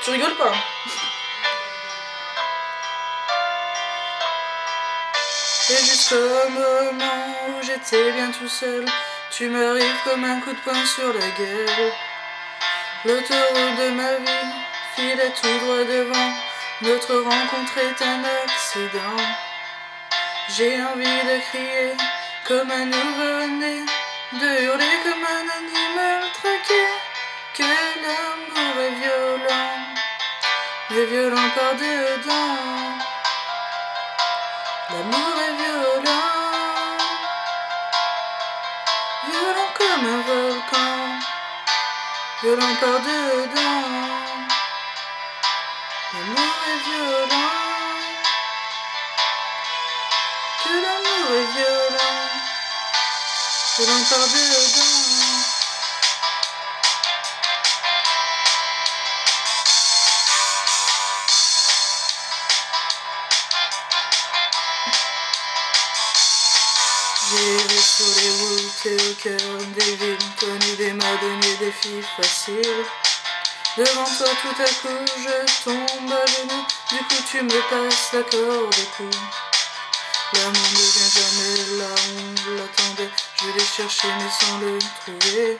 Tu rigoles pas? Et jusqu'au moment où j'étais bien tout seul, tu m'arrives comme un coup de poing sur la gueule. L'autoroute de ma vie filait tout droit devant. Notre rencontre est un accident. J'ai envie de crier comme un nouveau-né, de hurler comme un animal traqué, que l'amour est violent, mais violent par dedans. L'amour est violent, violent comme un volcan, violent par dedans. L'amour est violent, que l'amour est violent, violent par dedans. J'ai erré sur les routes et au cœur des villes, connu des madonnes et des filles faciles. Devant toi tout à coup je tombe à genoux, du coup tu me passes la corde au cou. L'amour ne vient jamais là où on l'attendait, je l'ai cherché mais sans le trouver.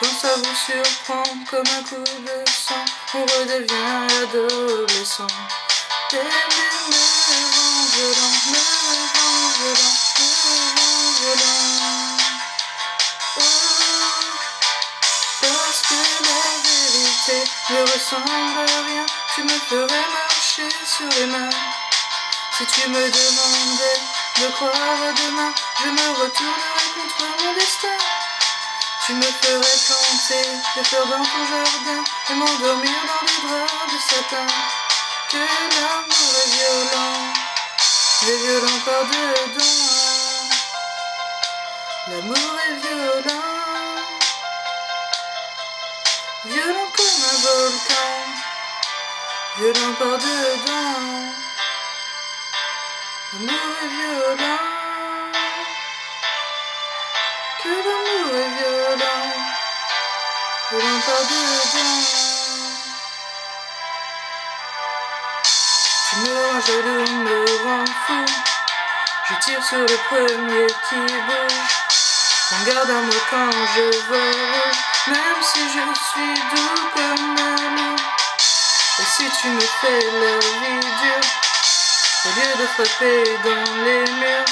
Quand ça vous surprend comme un coup de sang, on redevient adolescent. T'aimer me rend violent, me rend violent, me rend violent. Oh, parce que la vérité ne ressemble à rien, tu me ferais marcher sur les mains. Si tu me demandais de croire à demain, je me retournerais contre mon destin. Tu me ferais planter des fleurs dans ton jardin et m'endormir dans des draps de satin. Que l'amour est violent, mais violent par dedans. L'amour est violent, violent comme un volcan, violent par dedans. L'amour est violent, que l'amour est violent, violent par dedans. Tu me rends jaloux, me rends fou, je tire sur le premier qui bouge. Prends garde à moi quand je vois rouge, même si je suis doux comme un loup. Et si tu me fais la vie dure, au lieu de frapper dans les murs,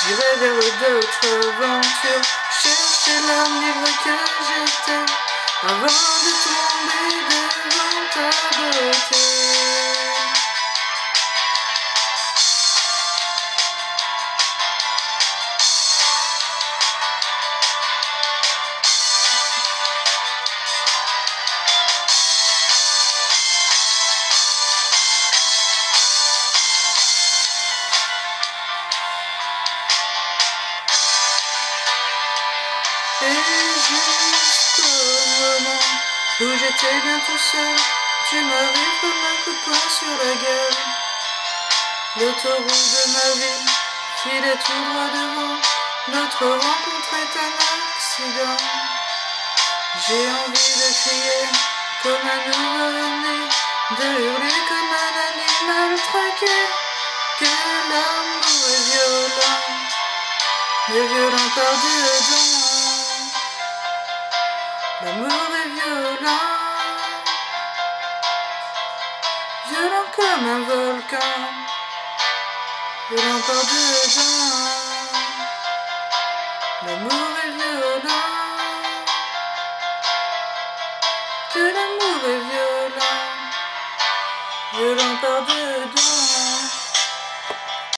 j'irai vers d'autres aventures, chercher l'homme libre que j'étais, avant de tomber devant ta beauté. Et jusqu'au moment où j'étais bien tout seul, tu m'arrives comme un coup de poing sur la gueule. L'autoroute de ma vie filait tout droit devant. Notre rencontre est un accident. J'ai envie de crier comme un nouveau-né, de hurler comme un animal traqué, que l'amour est violent, mais violent par dedans. L'amour est violent, violent comme un volcan, violent par dedans. L'amour est violent, que l'amour est violent, violent par dedans.